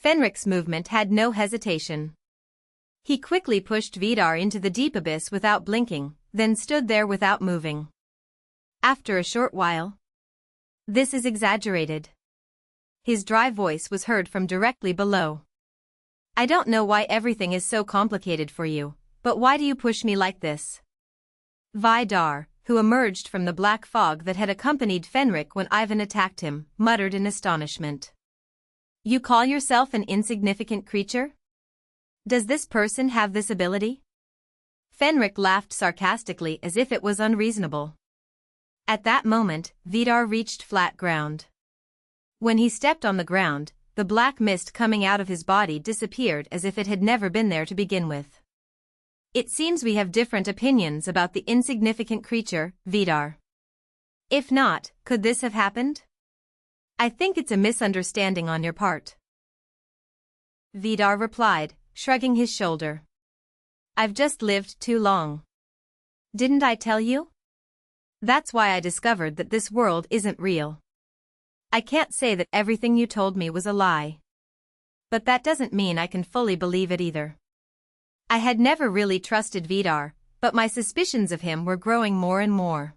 Fenric's movement had no hesitation. He quickly pushed Vidar into the deep abyss without blinking, then stood there without moving. After a short while, "This is exaggerated." His dry voice was heard from directly below. "I don't know why everything is so complicated for you, but why do you push me like this?" Vidar, who emerged from the black fog that had accompanied Fenric when Ivan attacked him, muttered in astonishment. "You call yourself an insignificant creature? Does this person have this ability?" Fenric laughed sarcastically as if it was unreasonable. At that moment, Vidar reached flat ground. When he stepped on the ground, the black mist coming out of his body disappeared as if it had never been there to begin with. "It seems we have different opinions about the insignificant creature, Vidar. If not, could this have happened? I think it's a misunderstanding on your part." Vidar replied, shrugging his shoulder. "I've just lived too long. Didn't I tell you? That's why I discovered that this world isn't real. I can't say that everything you told me was a lie. But that doesn't mean I can fully believe it either." I had never really trusted Vidar, but my suspicions of him were growing more and more.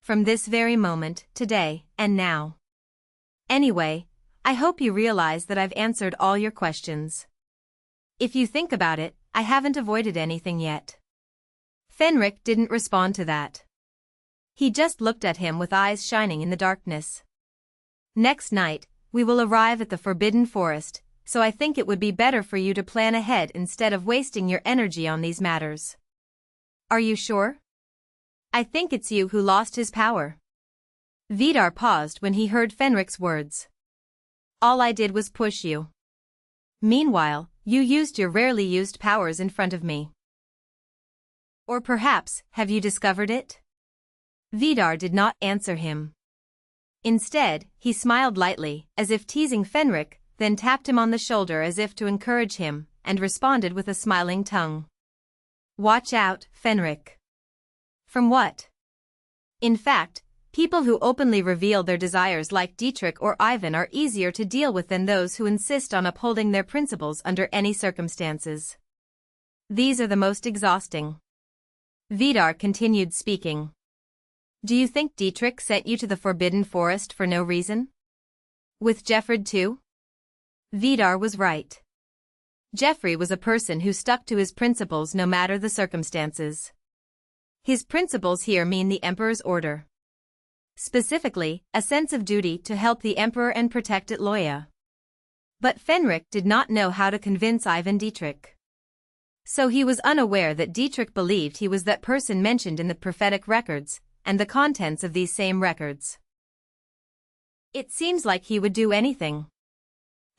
From this very moment, today, and now. Anyway, I hope you realize that I've answered all your questions. If you think about it, I haven't avoided anything yet. Fenric didn't respond to that. He just looked at him with eyes shining in the darkness. "Next night, we will arrive at the Forbidden Forest, so I think it would be better for you to plan ahead instead of wasting your energy on these matters." "Are you sure? I think it's you who lost his power." Vidar paused when he heard Fenric's words. "All I did was push you. Meanwhile, you used your rarely used powers in front of me. Or perhaps, have you discovered it?" Vidar did not answer him. Instead, he smiled lightly, as if teasing Fenric, then tapped him on the shoulder as if to encourage him, and responded with a smiling tongue. "Watch out, Fenric." "From what?" In fact, people who openly reveal their desires like Dietrich or Ivan are easier to deal with than those who insist on upholding their principles under any circumstances. These are the most exhausting. Vidar continued speaking. "Do you think Dietrich sent you to the Forbidden Forest for no reason? With Jeffrey too?" Vidar was right. Jeffrey was a person who stuck to his principles no matter the circumstances. His principles here mean the Emperor's order. Specifically, a sense of duty to help the Emperor and protect Itloya. But Fenric did not know how to convince Ivan Dietrich. So he was unaware that Dietrich believed he was that person mentioned in the prophetic records, and the contents of these same records. It seems like he would do anything.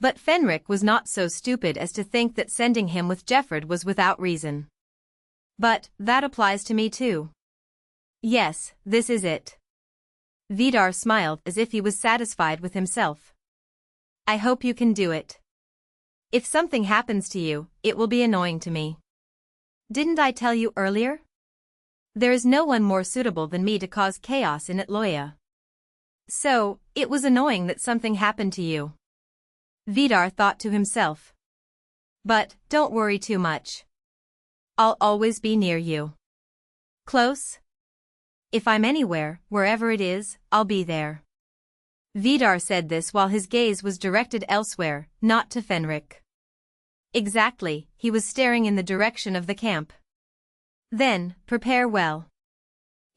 But Fenric was not so stupid as to think that sending him with Jeffrey was without reason. "But, that applies to me too." "Yes, this is it." Vidar smiled as if he was satisfied with himself. "I hope you can do it. If something happens to you, it will be annoying to me. Didn't I tell you earlier? There is no one more suitable than me to cause chaos in Itloya. So, it was annoying that something happened to you." Vidar thought to himself. "But, don't worry too much. I'll always be near you. Close? If I'm anywhere, wherever it is, I'll be there." Vidar said this while his gaze was directed elsewhere, not to Fenric. Exactly, he was staring in the direction of the camp. "Then, prepare well.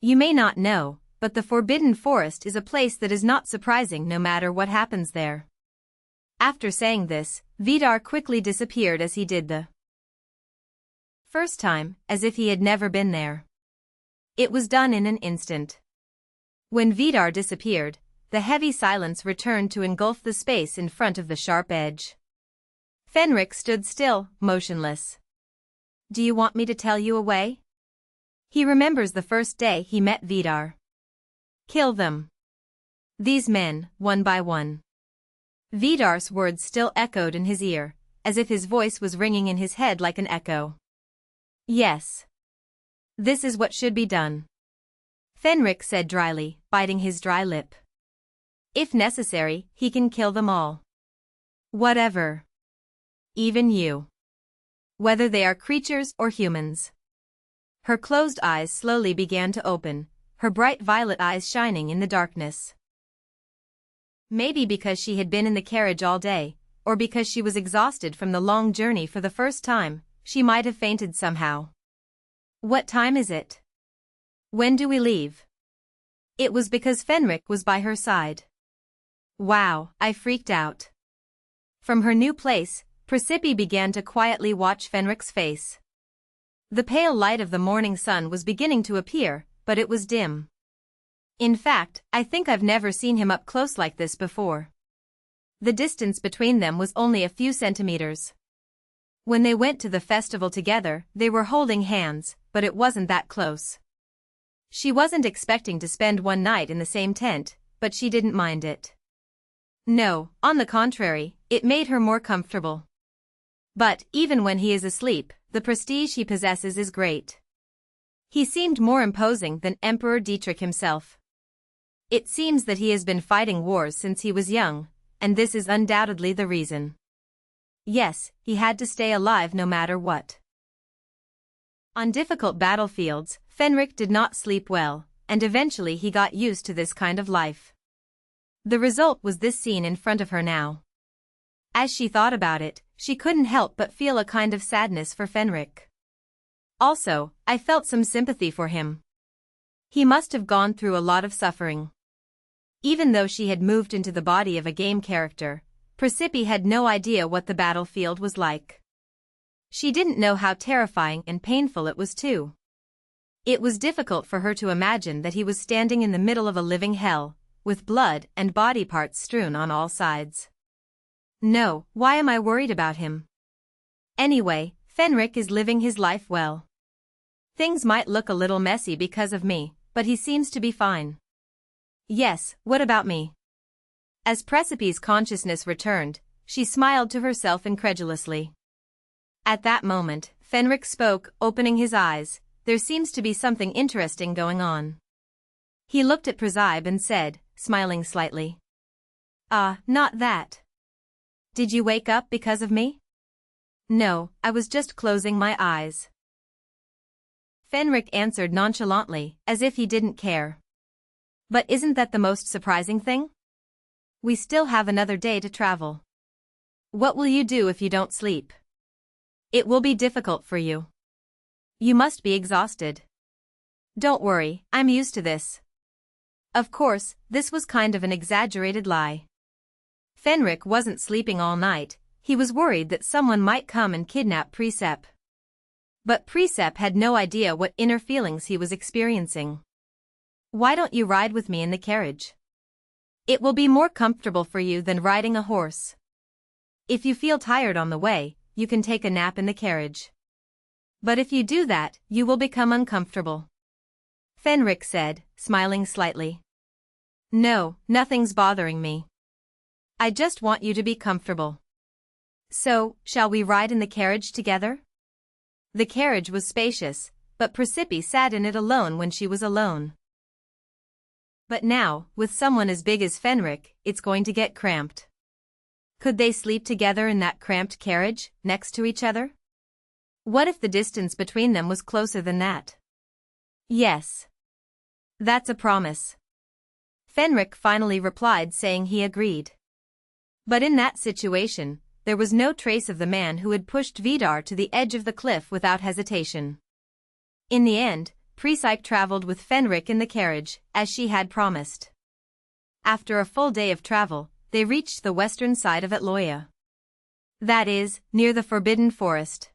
You may not know, but the Forbidden Forest is a place that is not surprising no matter what happens there." After saying this, Vidar quickly disappeared as he did the first time, as if he had never been there. It was done in an instant. When Vidar disappeared, the heavy silence returned to engulf the space in front of the sharp edge. Fenric stood still, motionless. "Do you want me to tell you a way?" He remembers the first day he met Vidar. "Kill them. These men, one by one." Vidar's words still echoed in his ear, as if his voice was ringing in his head like an echo. "Yes. This is what should be done," Fenric said dryly, biting his dry lip. "If necessary, he can kill them all. Whatever. even you. Whether they are creatures or humans. Her closed eyes slowly began to open, her bright violet eyes shining in the darkness. Maybe because she had been in the carriage all day, or because she was exhausted from the long journey for the first time, she might have fainted somehow. What time is it? When do we leave? It was because Fenric was by her side. Wow, I freaked out. From her new place, Presepe began to quietly watch Fenric's face. The pale light of the morning sun was beginning to appear, but it was dim. In fact, I think I've never seen him up close like this before. The distance between them was only a few centimeters. When they went to the festival together, they were holding hands, but it wasn't that close. She wasn't expecting to spend one night in the same tent, but she didn't mind it. No, on the contrary, it made her more comfortable. But, even when he is asleep, the prestige he possesses is great. He seemed more imposing than Emperor Dietrich himself. It seems that he has been fighting wars since he was young, and this is undoubtedly the reason. Yes, he had to stay alive no matter what. On difficult battlefields, Fenric did not sleep well, and eventually he got used to this kind of life. The result was this scene in front of her now. As she thought about it, she couldn't help but feel a kind of sadness for Fenric. Also, I felt some sympathy for him. He must have gone through a lot of suffering. Even though she had moved into the body of a game character, Presepe had no idea what the battlefield was like. She didn't know how terrifying and painful it was too. It was difficult for her to imagine that he was standing in the middle of a living hell, with blood and body parts strewn on all sides. No, why am I worried about him? Anyway, Fenric is living his life well. Things might look a little messy because of me, but he seems to be fine. Yes, what about me? As Precipice's consciousness returned, she smiled to herself incredulously. At that moment, Fenric spoke, opening his eyes. There seems to be something interesting going on. He looked at Presepe and said, smiling slightly. Not that. Did you wake up because of me? No, I was just closing my eyes. Fenric answered nonchalantly, as if he didn't care. But isn't that the most surprising thing? We still have another day to travel. What will you do if you don't sleep? It will be difficult for you. You must be exhausted. Don't worry, I'm used to this. Of course, this was kind of an exaggerated lie. Fenric wasn't sleeping all night, he was worried that someone might come and kidnap Presepe. But Presepe had no idea what inner feelings he was experiencing. Why don't you ride with me in the carriage? It will be more comfortable for you than riding a horse. If you feel tired on the way, you can take a nap in the carriage. But if you do that, you will become uncomfortable. Fenric said, smiling slightly. No, nothing's bothering me. I just want you to be comfortable. So, shall we ride in the carriage together? The carriage was spacious, but Presepe sat in it alone when she was alone. But now, with someone as big as Fenric, it's going to get cramped. Could they sleep together in that cramped carriage, next to each other? What if the distance between them was closer than that? Yes. That's a promise. Fenric finally replied, saying he agreed. But in that situation, there was no trace of the man who had pushed Vidar to the edge of the cliff without hesitation. In the end, Presepe traveled with Fenric in the carriage, as she had promised. After a full day of travel, they reached the western side of Atloya. That is, near the Forbidden Forest.